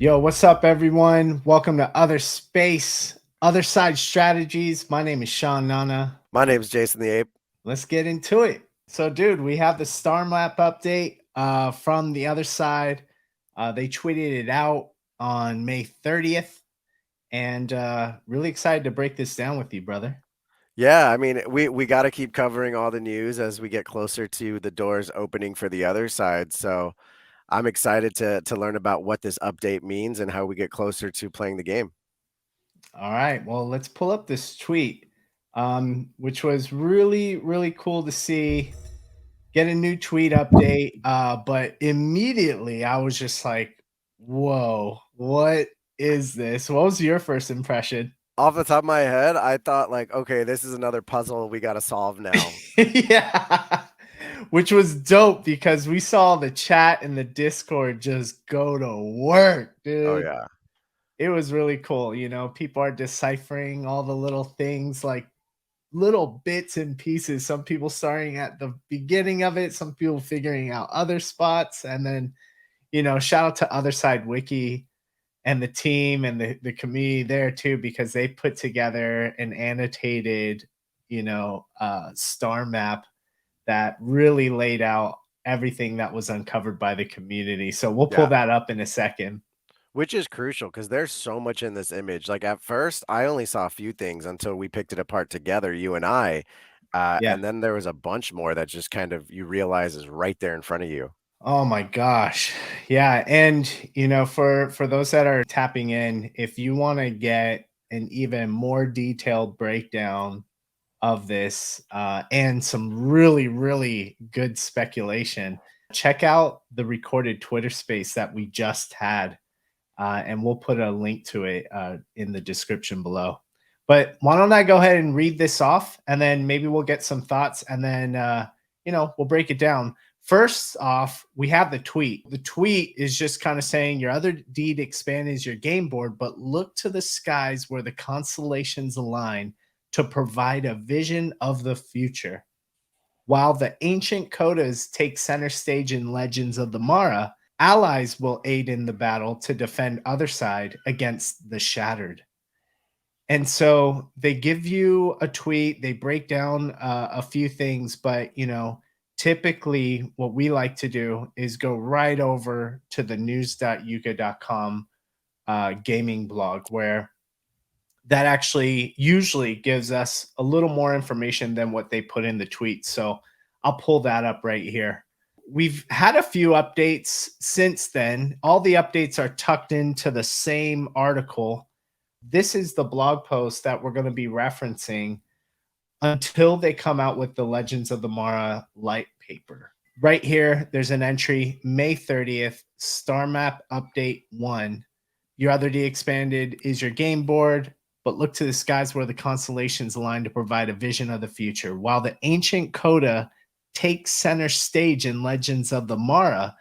Yo, what's up, everyone? Welcome to Otherside Strategies. My name is Sean Nana. My name's Jason the Ape. Let's get into it. So, dude, we have the StarMap update from the other side. They tweeted it out on May 30th, and really excited to break this down with you, brother. Yeah, I mean, we got to keep covering all the news as we get closer to the doors opening for the other side. So I'm excited to learn about what this update means and how we get closer to playing the game. All right, well, let's pull up this tweet, which was really, really cool to see. Get a new tweet update. But immediately I was just like, whoa, what is this? What was your first impression? Off the top of my head, I thought like, okay, this is another puzzle we got to solve now. Yeah. Which was dope because we saw the chat and the Discord just go to work, Oh dude. yeah. It was really cool. People are deciphering all the little things, like little bits and pieces. Some people starting at the beginning of it, some people figuring out other spots, and then shout out to Otherside Wiki and the team and the community there too, because they put together an annotated, star map that really laid out everything that was uncovered by the community. So we'll pull Yeah. that up in a second. Which is crucial because there's so much in this image. Like at first, I only saw a few things until we picked it apart together, you and I. Yeah. And then there was a bunch more that just kind of you realize is right there in front of you. Oh my gosh. Yeah, and for those that are tapping in, if you want to get an even more detailed breakdown of this and some really, really good speculation, check out the recorded Twitter space that we just had. And we'll put a link to it in the description below. But why don't I go ahead and read this off, and then maybe we'll get some thoughts, and then we'll break it down. First off, we have the tweet. The tweet is just kind of saying your other deed expand is your game board, but look to the skies where the constellations align to provide a vision of the future. While the ancient codas take center stage in Legends of the Mara, allies will aid in the battle to defend Otherside against the Shattered. And so they give you a tweet, they break down a few things, but typically what we like to do is go right over to the news.yuga.com gaming blog, where that actually usually gives us a little more information than what they put in the tweet. So I'll pull that up right here. We've had a few updates since then. All the updates are tucked into the same article. This is the blog post that we're going to be referencing until they come out with the Legends of the Mara light paper. Right here, there's an entry, May 30th, StarMap Update 1. Your other D expanded is your game board, but look to the skies where the constellations align to provide a vision of the future. While the ancient coda takes center stage in Legends of the Mara,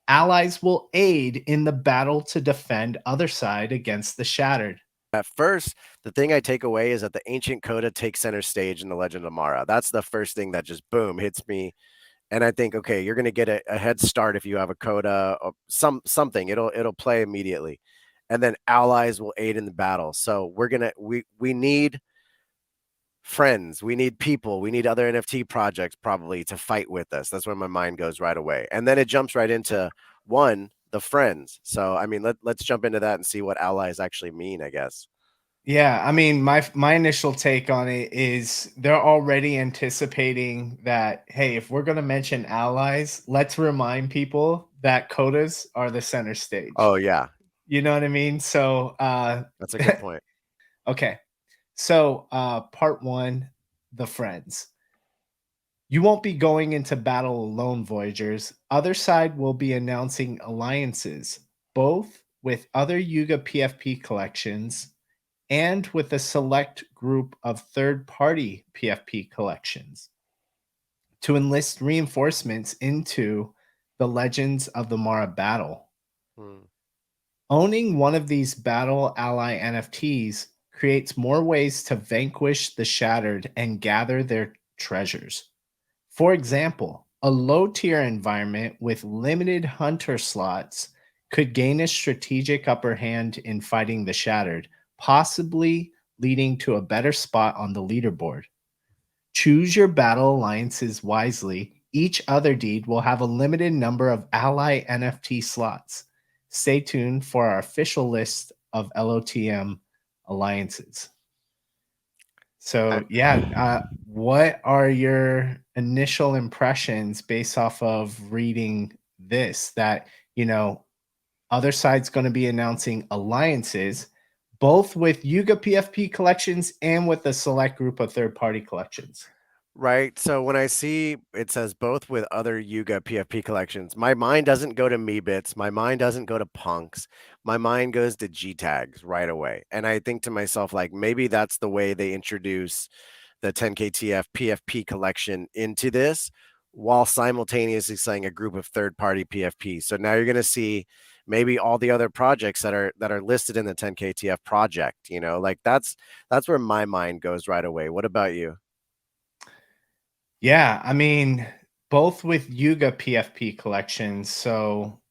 allies will aid in the battle to defend Otherside against the Shattered. At first, the thing I take away is that the ancient coda takes center stage in the Legend of Mara. That's the first thing that just boom hits me, and I think, okay, you're gonna get a head start if you have a coda or something. It'll play immediately, and then allies will aid in the battle. So we need friends, we need people, we need other NFT projects probably to fight with us. That's where my mind goes right away, and then it jumps right into the friends. So I mean, let's jump into that and see what allies actually mean, I guess. Yeah, I mean, my initial take on it is they're already anticipating that, hey, if we're going to mention allies, let's remind people that codas are the center stage. Oh yeah, You know what I mean? So, that's a good point. okay. So, part one, the friends. You won't be going into battle alone, Voyagers. Other side will be announcing alliances, both with other Yuga PFP collections and with a select group of third party PFP collections to enlist reinforcements into the Legends of the Mara battle. Hmm. Owning one of these battle ally NFTs creates more ways to vanquish the Shattered and gather their treasures. For example, a low tier environment with limited hunter slots could gain a strategic upper hand in fighting the Shattered, possibly leading to a better spot on the leaderboard. Choose your battle alliances wisely. Each other deed will have a limited number of ally NFT slots. Stay tuned for our official list of LOTM alliances. I So, yeah, what are your initial impressions based off of reading this? That, you know, other side's going to be announcing alliances, both with Yuga PFP collections and with a select group of third party collections. Right. So when I see it says both with other Yuga PFP collections, my mind doesn't go to Meebits. My mind doesn't go to Punks. My mind goes to G tags right away. And I think to myself, like, maybe that's the way they introduce the 10KTF PFP collection into this while simultaneously saying a group of third party PFP. So now you're going to see maybe all the other projects that are listed in the 10KTF project, like that's where my mind goes right away. What about you? Yeah, I mean, both with Yuga PFP collections. So,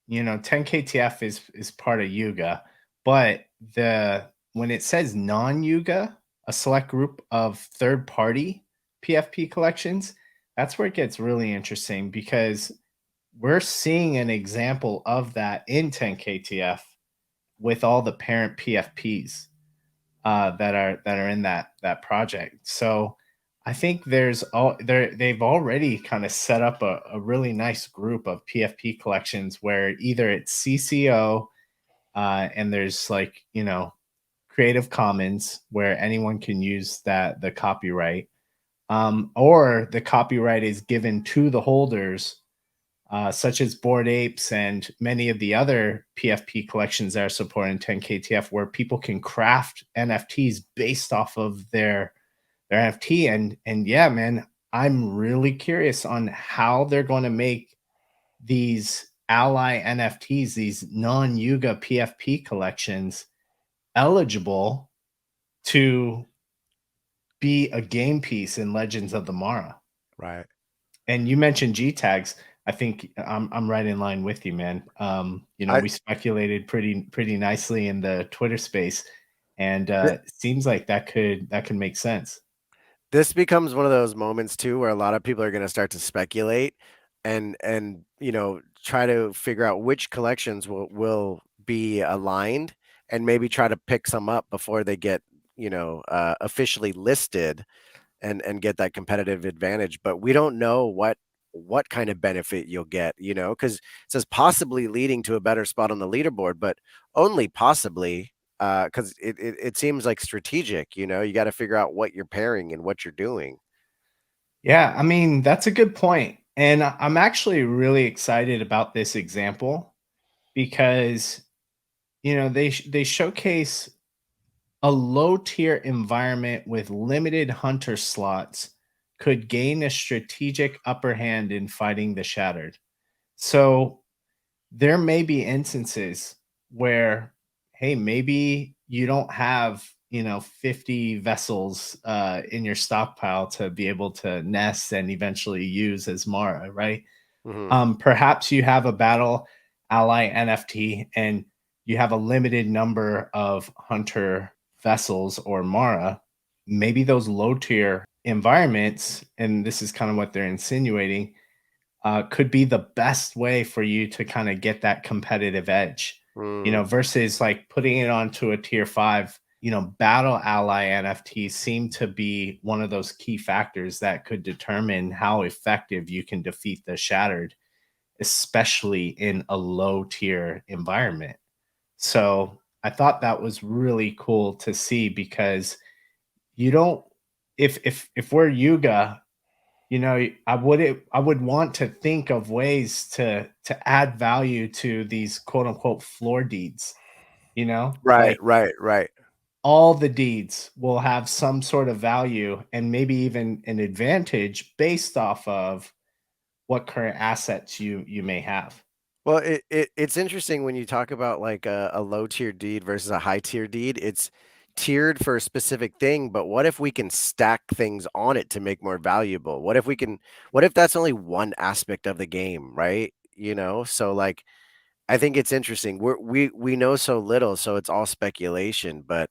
10KTF is part of Yuga, but the when it says non-Yuga, a select group of third-party PFP collections, that's where it gets really interesting because we're seeing an example of that in 10KTF with all the parent PFPs that are in that project. So I think they've already kind of set up a really nice group of PFP collections where either it's CCO and there's like Creative Commons where anyone can use the copyright, or the copyright is given to the holders, such as Bored Apes and many of the other PFP collections that are supporting 10KTF, where people can craft NFTs based off of their NFT. And yeah, man, I'm really curious on how they're going to make these ally NFTs, these non-Yuga PFP collections, eligible to be a game piece in Legends of the Mara. Right. And you mentioned G tags. I think I'm right in line with you, man. I We speculated pretty nicely in the Twitter space, and th- it seems like that could make sense. this becomes one of those moments too where a lot of people are going to start to speculate and try to figure out which collections will be aligned and maybe try to pick some up before they get officially listed and get that competitive advantage. But we don't know what kind of benefit you'll get, because it says possibly leading to a better spot on the leaderboard, but only possibly, because it seems like strategic. You got to figure out what you're pairing and what you're doing. Yeah, I mean, that's a good point. And I'm actually really excited about this example because, they showcase a low tier environment with limited hunter slots could gain a strategic upper hand in fighting the Shattered. So there may be instances where, hey, maybe you don't have 50 vessels in your stockpile to be able to nest and eventually use as Mara, right? Hmm. Perhaps you have a battle ally NFT and you have a limited number of hunter vessels or Mara. Maybe those low tier environments, and this is kind of what they're insinuating, could be the best way for you to kind of get that competitive edge, Mm, versus like putting it onto a tier five. Battle ally NFTs seem to be one of those key factors that could determine how effective you can defeat the Shattered, especially in a low tier environment. So I thought that was really cool to see because you don't if we're Yuga, I would want to think of ways to add value to these quote unquote floor deeds, right, like right, right. all the deeds will have some sort of value and maybe even an advantage based off of what current assets you may have. Well, it's interesting when you talk about like a low tier deed versus a high tier deed. It's tiered for a specific thing, but what if we can stack things on it to make more valuable? What if that's only one aspect of the game, right? So like I think it's interesting. We know so little, so it's all speculation, but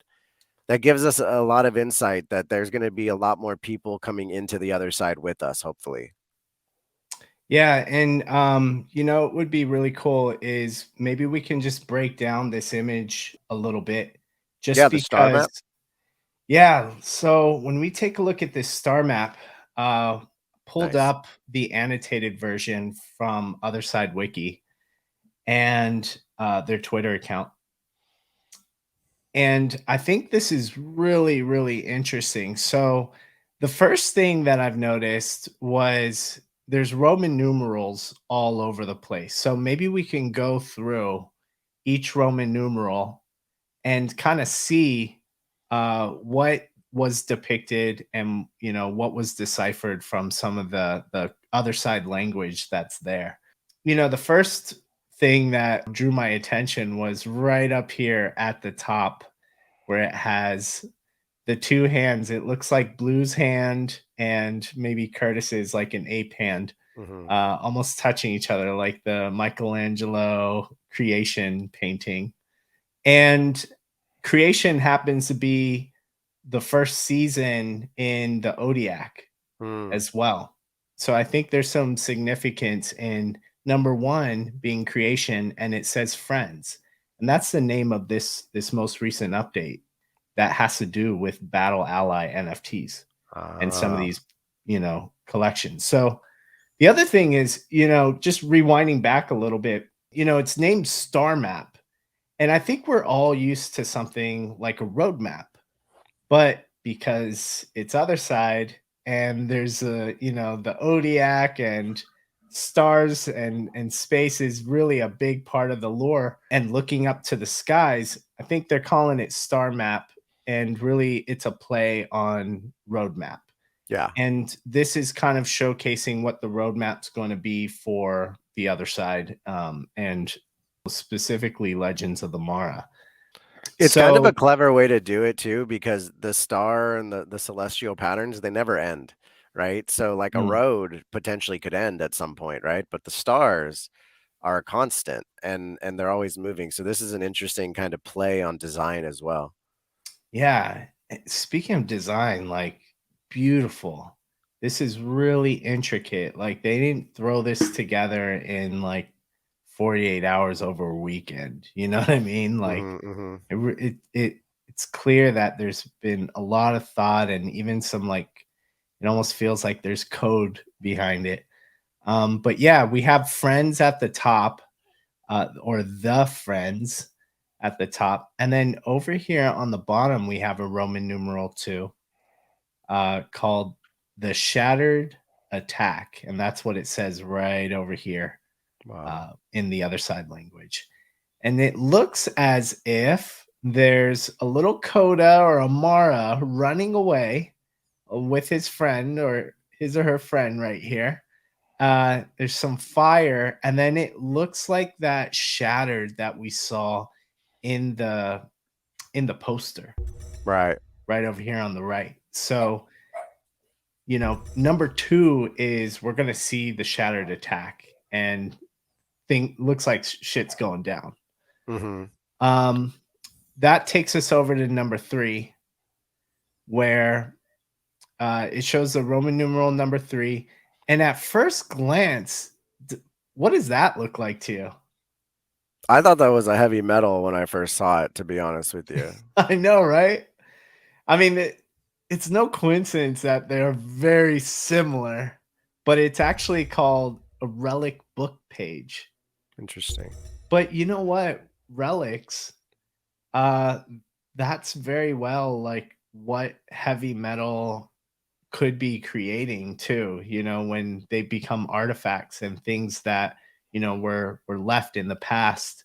that gives us a lot of insight that there's going to be a lot more people coming into the other side with us, hopefully. Yeah, and it would be really cool is maybe we can just break down this image a little bit Yeah, just the star map. because yeah, so when we take a look at this star map, pulled Nice. up the annotated version from Otherside Wiki and their Twitter account. And I think this is really, really interesting. So, the first thing that I've noticed was there's Roman numerals all over the place. So, maybe we can go through each Roman numeral and kind of see what was depicted and what was deciphered from some of the other side language that's there. The first thing that drew my attention was right up here at the top where it has the two hands. It looks like Blue's hand and maybe Curtis's like an ape hand, Hmm. almost touching each other, like the Michelangelo creation painting. And creation happens to be the first season in the Zodiac Mm, as well. So I think there's some significance in number one being creation, and it says friends, and that's the name of this most recent update that has to do with Battle Ally NFTs and some of ah, these collections. So the other thing is just rewinding back a little bit. It's named StarMap, and I think we're all used to something like a roadmap, but because it's other side and there's the Zodiac and stars and space is really a big part of the lore and looking up to the skies, I think they're calling it Star Map, and really it's a play on roadmap. yeah. And this is kind of showcasing what the roadmap's going to be for the other side, and specifically Legends of the Mara. It's kind of a So, clever way to do it too, because the star and the celestial patterns, they never end, right? So like a mm, road potentially could end at some point, right? But the stars are constant and they're always moving. So this is an interesting kind of play on design as well. yeah. Speaking of design, like beautiful. This is really intricate. Like they didn't throw this together in like 48 hours over a weekend. You know what I mean? Like Hmm. Hmm. it's clear that there's been a lot of thought and even some like it almost feels like there's code behind it. But yeah, we have friends at the top, or the friends at the top. And then over here on the bottom, we have a Roman numeral two, called the Shattered Attack. And that's what it says right over here, Wow. in the other side language. And it looks as if there's a little Coda or a Mara running away with his friend or his or her friend right here. There's some fire, and then it looks like that shattered that we saw in the poster Right. right over here on the right. So number two is we're gonna see the shattered attack, and thing looks like shit's going down. Hmm. um that takes us over to number three, where it shows the Roman numeral number three, and at first glance, what does that look like to you? I thought that was a heavy metal when I first saw it, to be honest with you. I know, right? I mean, it's no coincidence that they're very similar, but it's actually called a relic book page. Interesting. But you know what? Relics, uh, that's very well like what heavy metal could be creating too, when they become artifacts and things that, were left in the past,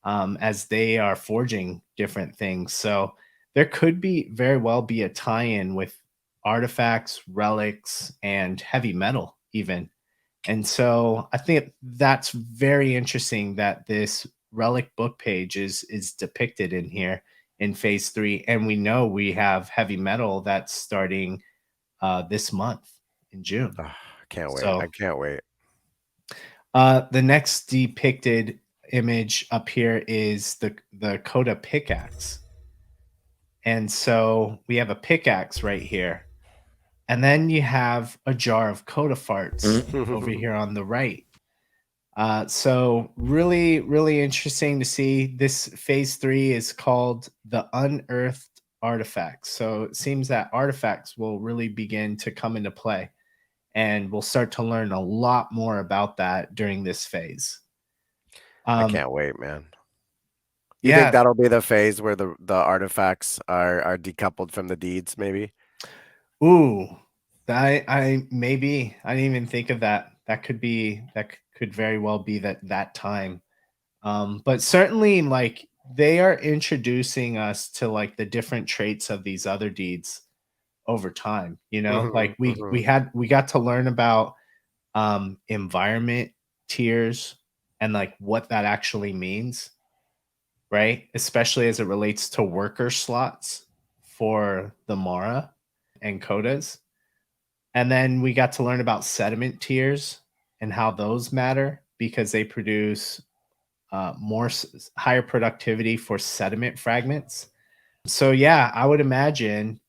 as they are forging different things. So there could be very well be a tie-in with artifacts, relics, and heavy metal even. And so I think that's very interesting that this relic book page is depicted in here in phase three. And we know we have heavy metal that's starting this month in June. Ah, I can't wait. I So can't wait. the next depicted image up here is the Coda pickaxe. And so we have a pickaxe right here. And then you have a jar of Coda farts over here on the right. So really, really interesting to see. This phase 3 is called the unearthed artifacts. So it seems that artifacts will really begin to come into play, and we'll start to learn a lot more about that during this phase. I Um, can't wait, man. You think yeah. that'll be the phase where the artifacts are decoupled from the deeds, maybe? Ooh, I maybe I didn't even think of that. That could very well be that time. But certainly, like, they are introducing us to like the different traits of these other deeds over time. Like Mhm, mhm. we got to learn about environment tiers and like what that actually means, right? Especially as it relates to worker slots for the Mara and Codas. And then we got to learn about sediment tiers and how those matter because they produce higher productivity for sediment fragments. So yeah, I would imagine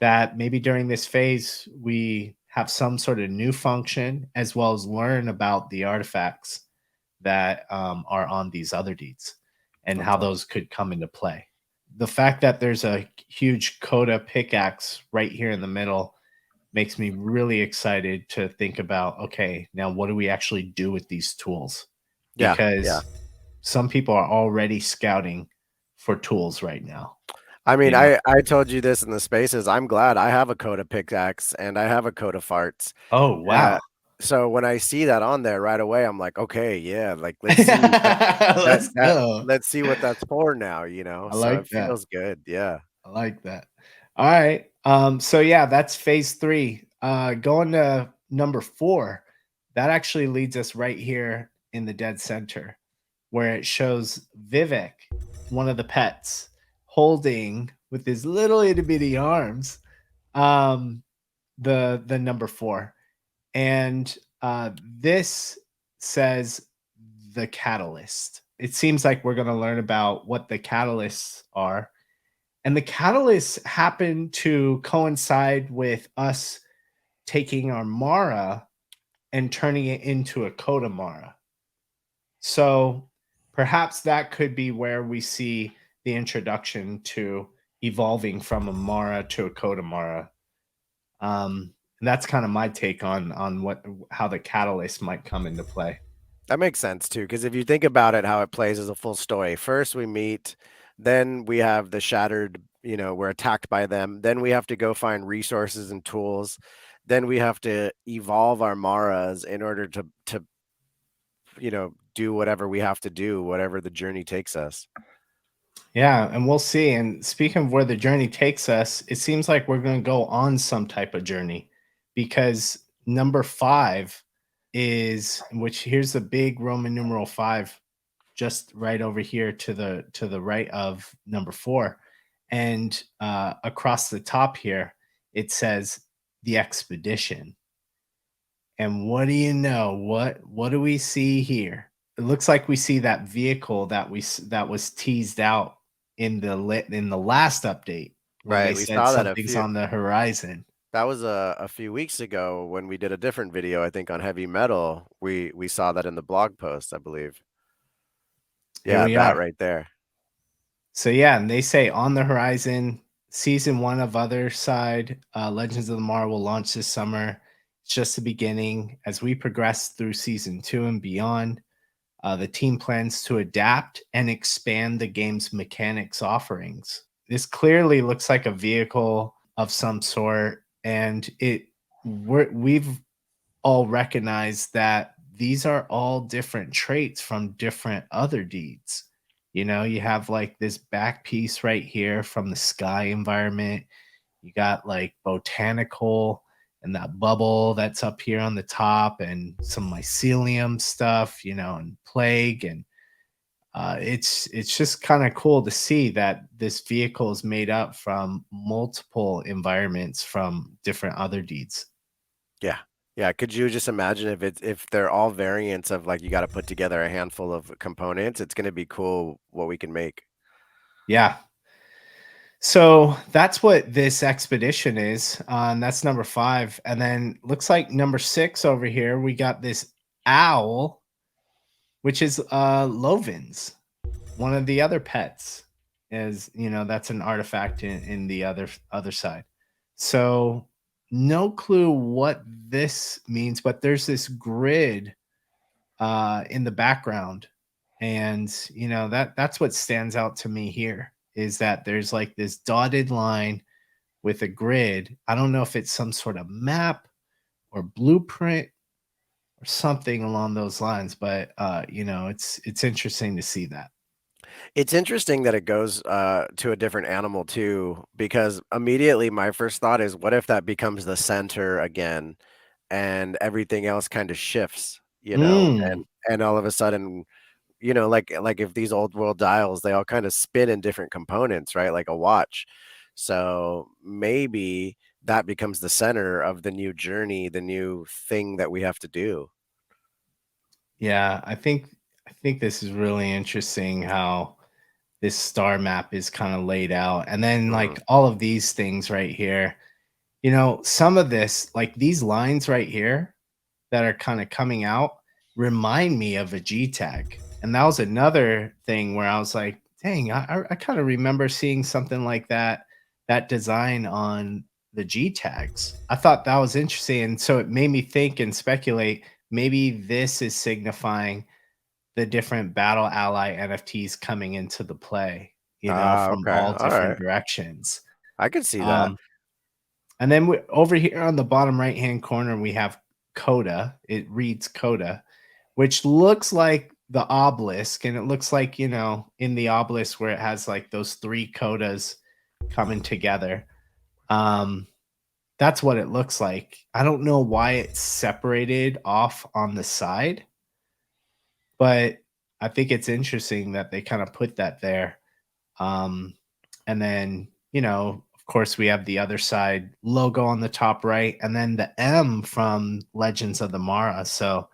that maybe during this phase we have some sort of new function as well as learn about the artifacts that are on these other deeds and That's how awesome. those could come into play. The fact that there's a huge Coda pickaxe right here in the middle makes me really excited to think about, okay, now what do we actually do with these tools? Yeah, yeah. Because some people are already scouting for tools right now, I mean, you know? I told you this in the spaces. I'm glad I have a Coda pickaxe and I have a Coda farts. Oh, Uh, wow. so when I see that on there right away, I'm like, okay, yeah, like let's see Let's go. let's see what that's for now, you know. I So like it that. feels good. Yeah. I like that. All right. So yeah, that's phase 3. Going to number 4, that actually leads us right here in the dead center where it shows Vivek, one of the pets, holding with his little itty bitty arms, um, the number 4. And this says the catalyst. It seems like we're going to learn about what the catalysts are, and the catalysts happen to coincide with us taking our Mara and turning it into a Coda Mara. So perhaps that could be where we see the introduction to evolving from a Mara to a Coda Mara. And that's kind of my take on what how the catalyst might come into play. That makes sense too, because if you think about it, how it plays as a full story. First we meet, then we have the shattered, we're attacked by them. Then we have to go find resources and tools. Then we have to evolve our Maras in order to do whatever we have to do, whatever the journey takes us. Yeah, and we'll see. And speaking of where the journey takes us, it seems like we're going to go on some type of journey because number 5 is, which here's the big Roman numeral 5 just right over here to the right of number 4. And across the top here it says the expedition. And what do you know? What do we see here? It looks like we see that vehicle that was teased out in the last update when Right. they We said saw that something's on the horizon. that was a few weeks ago when we did a different video, I think on heavy metal. We saw that in the blog post, I believe. Here Yeah, we that are. right there. So yeah, and they say on the horizon, season 1 of Otherside, Legends of the Tomorrow will launch this summer. It's just the beginning. As we progress through season 2 and beyond, the team plans to adapt and expand the game's mechanics offerings. This clearly looks like a vehicle of some sort, and we've all recognized that these are all different traits from different other deeds. You have like this back piece right here from the sky environment. You got like botanical and that bubble that's up here on the top, and some mycelium stuff, and plague. And it's just kind of cool to see that this vehicle is made up from multiple environments from different other deeds. Yeah. Yeah, could you just imagine if they're all variants of like you got to put together a handful of components? It's going to be cool what we can make. Yeah. So that's what this expedition is. And that's number 5. And then looks like number 6 over here, we got this owl, which is Lovin's, one of the other pets. Is, that's an artifact in the other side. So no clue what this means, but there's this grid in the background, and that's what stands out to me here, is that there's like this dotted line with a grid. I don't know if it's some sort of map or blueprint or something along those lines, but it's interesting to see that. It's interesting that it goes to a different animal too, because immediately my first thought is, what if that becomes the center again, and everything else kind of shifts, Mm, and all of a sudden, like if these old world dials, they all kind of spin in different components, right? Like a watch. So maybe that becomes the center of the new journey, the new thing that we have to do. yeah, I think this is really interesting how this star map is kind of laid out, and then Mhm. like all of these things right here. Some of this, like these lines right here that are kind of coming out, remind me of a G tag. And that was another thing where I was like, dang, I kind of remember seeing something like that design on the G tags. I thought that was interesting. And so it made me think and speculate, maybe this is signifying the different battle ally NFTs coming into the play, Ah, from okay. all All different right. directions. I could see that. Um, and then over here on the bottom right hand corner, we have Coda. It reads Coda, which looks like the obelisk. And it looks like, in the obelisk where it has like those three Codas coming together. Um, that's what it looks like. I don't know why it's separated off on the side, but I think it's interesting that they kind of put that there. Um, and then, of course, we have the other side logo on the top right, and then the M from Legends of the Mara. So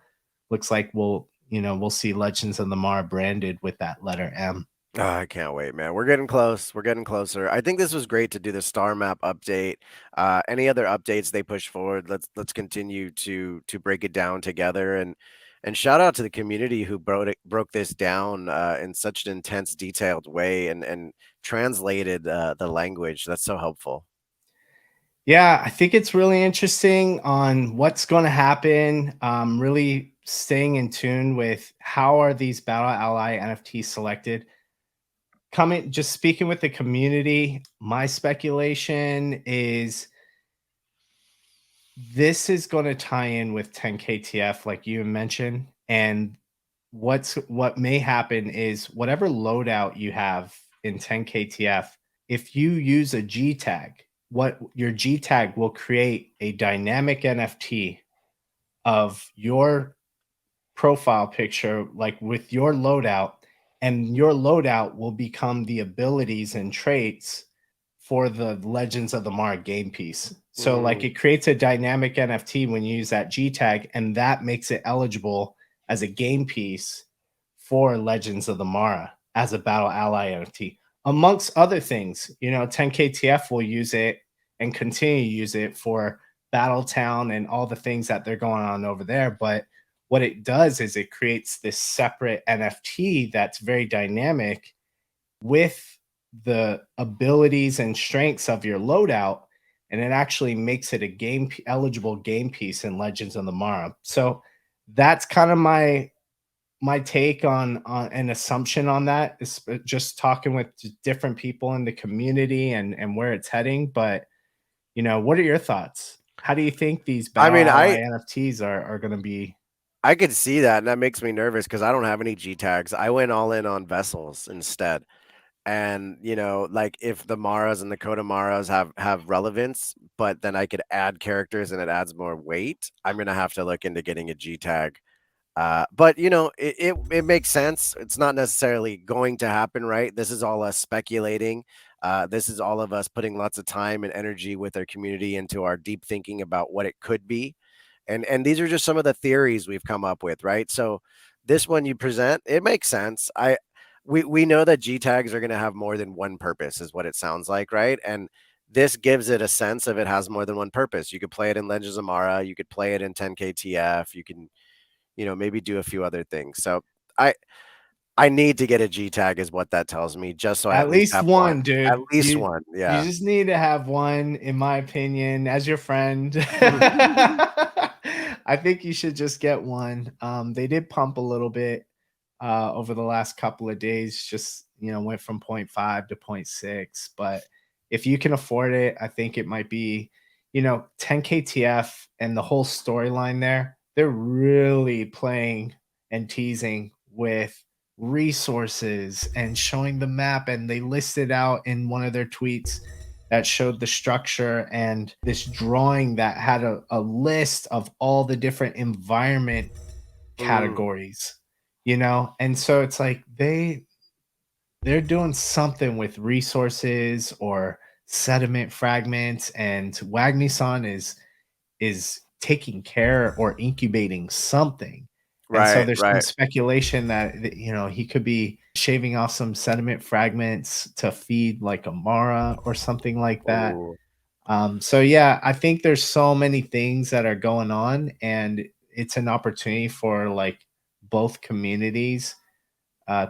looks like we'll see Legends of the Mara branded with that letter M. Ah, I can't wait, man. We're getting close. We're getting closer. I think this was great to do the star map update. Any other updates they push forward, let's continue to break it down together, and shout out to the community who broke this down in such an intense, detailed way, and translated the language. That's so helpful. Yeah, I think it's really interesting on what's going to happen. Really staying in tune with how are these Battle Ally NFTs selected. Coming, just speaking with the community, my speculation is this is going to tie in with 10 KTF, like you mentioned. And what may happen is whatever loadout you have in 10 KTF, if you use a G tag, what your G tag will create a dynamic NFT of your profile picture, like with your loadout, and your loadout will become the abilities and traits for the Legends of the Mara game piece. So, like, Mm, it creates a dynamic NFT when you use that G tag, and that makes it eligible as a game piece for Legends of the Mara as a battle ally NFT, amongst other things. 10 KTF will use it and continue to use it for Battletown and all the things that they're going on over there. But what it does is it creates this separate NFT that's very dynamic with the abilities and strengths of your loadout, and it actually makes it a eligible game piece in Legends of the Mara. So that's kind of my take on an assumption on that, is just talking with different people in the community and where it's heading. But what are your thoughts? How do you think these I battle mean, ally NFTs are going to be? I could see that, and that makes me nervous because I don't have any G tags. I went all in on vessels instead. And, like if the Maras and the Coda Maras have relevance, but then I could add characters and it adds more weight, I'm gonna have to look into getting a G tag. But it makes sense. It's not necessarily going to happen, right? This is all us speculating. This is all of us putting lots of time and energy with our community into our deep thinking about what it could be. And these are just some of the theories we've come up with, right? So this one you present, it makes sense. We know that G tags are going to have more than one purpose, is what it sounds like, right? And this gives it a sense of it has more than one purpose. You could play it in Legends of Mara, you could play it in 10KTF, you can, maybe do a few other things. So I I need to get a G tag is what that tells me, just so I at At least least have one. one, At dude. least You one, you yeah. just need to have one, in my opinion, as your friend. I think you should just get one. They did pump a little bit over the last couple of days, just went from point 0.5 to point 0.6. But if you can afford it, I think it might be, 10 KTF and the whole storyline there. They're really playing and teasing with resources and showing the map, and they listed out in one of their tweets that showed the structure and this drawing that had a list of all the different environment Mm, categories, and so it's like they're doing something with resources or sediment fragments, and Wagnisan is taking care or incubating something. And so right, there's some right. speculation that he could be shaving off some sediment fragments to feed like a Mara or something like that. Ooh, So yeah, I think there's so many things that are going on, and it's an opportunity for like both communities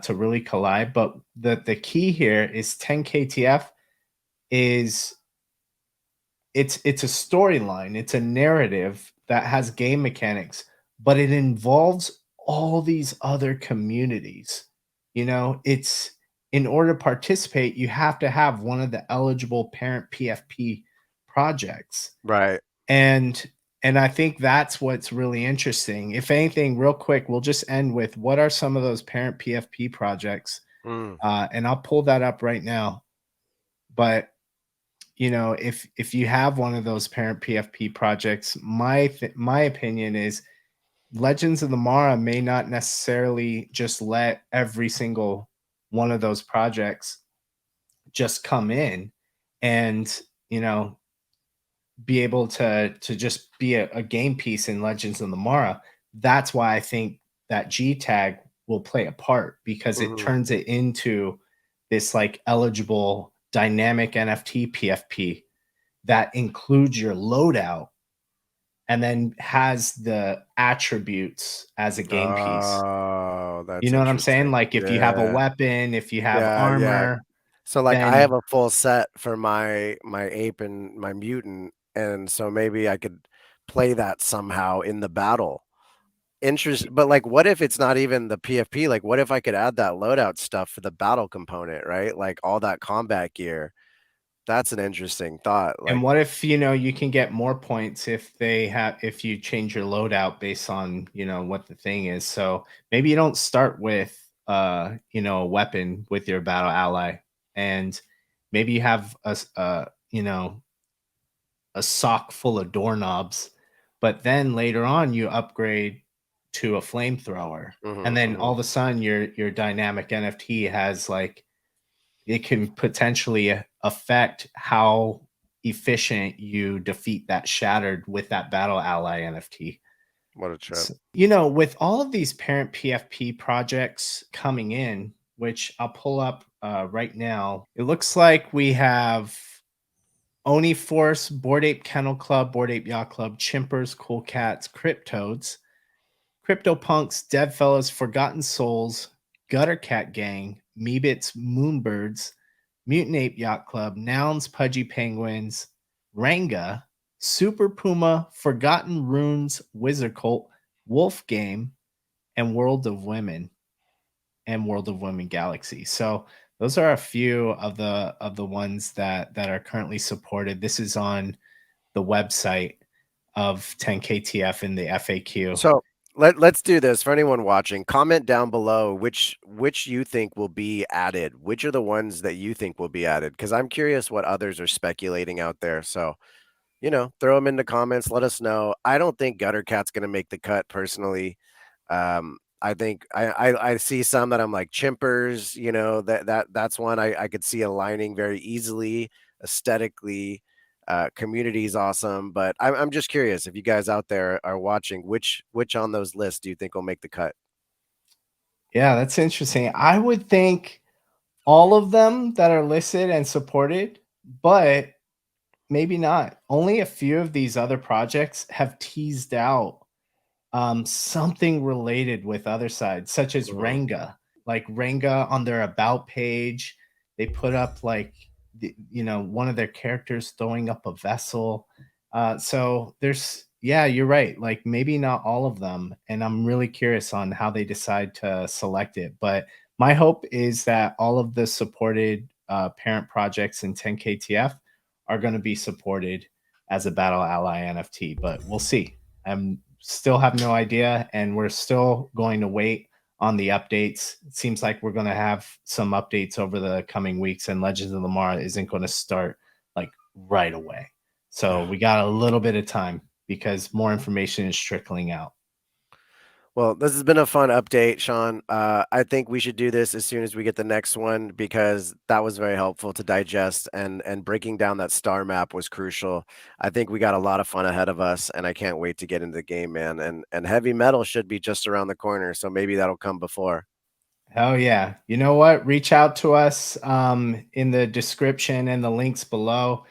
to really collide. But the key here is 10 KTF is it's a storyline, it's a narrative that has game mechanics, but it involves all these other communities. It's in order to participate, you have to have one of the eligible parent PFP projects. right. And I think that's what's really interesting. If anything, real quick, we'll just end with what are some of those parent PFP projects? Mm, And I'll pull that up right now. But if you have one of those parent PFP projects, my opinion is Legends of the Mara may not necessarily just let every single one of those projects just come in and be able to just be a game piece in Legends of the Mara. That's why I think that G tag will play a part, because it mhm. turns it into this like eligible dynamic NFT PFP that includes your loadout and then has the attributes as a game piece. Oh, You that's know what I'm saying? interesting. Like if you have a Yeah, weapon, if you have yeah, yeah. armor, So, like, I have then a full set for my ape and my mutant, and so maybe I could play that somehow in the battle. But, like, what if it's not even the PFP? Like, what if I could add that loadout stuff for the battle component, right? Like, all that combat gear. That's an interesting thought, and like what if you can get more points if you change your loadout based on what the thing is. So maybe you don't start with a weapon with your battle ally, and maybe you have a sock full of doorknobs, but then later on you upgrade to a flamethrower, and mhm, then all mhm. of a sudden your dynamic NFT has like it can potentially affect how efficient you defeat that shattered with that battle ally NFT. What a trip. So, with all of these parent PFP projects coming in, which I'll pull up right now, it looks like we have Oni Force, Bored Ape Kennel Club, Bored Ape Yacht Club, Chimpers, Cool Cats, Cryptodes, CryptoPunks, Deadfellas, Forgotten Souls, Gutter Cat Gang, Meebits, Moonbirds, Mutant Ape Yacht Club, Nouns, Pudgy Penguins, Ranga, Super Puma, Forgotten Runes, Wizard Cult, Wolf Game, and World of Women Galaxy. So those are a few of the ones that are currently supported. This is on the website of 10KTF in the FAQ. So, let's do this for anyone watching. Comment down below which you think will be added. Which are the ones that you think will be added? Because I'm curious what others are speculating out there. So, throw them in the comments. Let us know. I don't think Gutter Cat's gonna make the cut personally. I think I see some that I'm like Chimpers. That's one I could see aligning very easily aesthetically. Community is awesome, but I'm just curious if you guys out there are watching, which on those lists do you think will make the cut? Yeah, that's interesting. I would think all of them that are listed and supported, but maybe not. Only a few of these other projects have teased out something related with other sides, such as Mhm. Renga. Like Renga on their about page, they put up like one of their characters throwing up a vessel. So there's yeah, you're right. Like maybe not all of them, and I'm really curious on how they decide to select it. But my hope is that all of the supported parent projects in 10KTF are going to be supported as a battle ally NFT. But we'll see. I'm still have no idea, and we're still going to wait on the updates. It seems like we're going to have some updates over the coming weeks, and Legends of Lamar isn't going to start like right away. So we got a little bit of time because more information is trickling out. Well, this has been a fun update, Sean. I think we should do this as soon as we get the next one because that was very helpful to digest, and breaking down that star map was crucial. I think we got a lot of fun ahead of us, and I can't wait to get into the game, man. And heavy metal should be just around the corner, so maybe that'll come before. Hell yeah. You know what? Reach out to us in the description and the links below.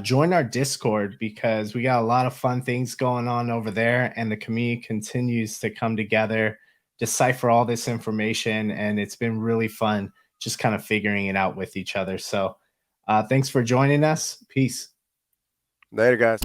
Join our Discord because we got a lot of fun things going on over there, and the community continues to come together, decipher all this information, and it's been really fun just kind of figuring it out with each other. So thanks for joining us. Peace. Later, guys.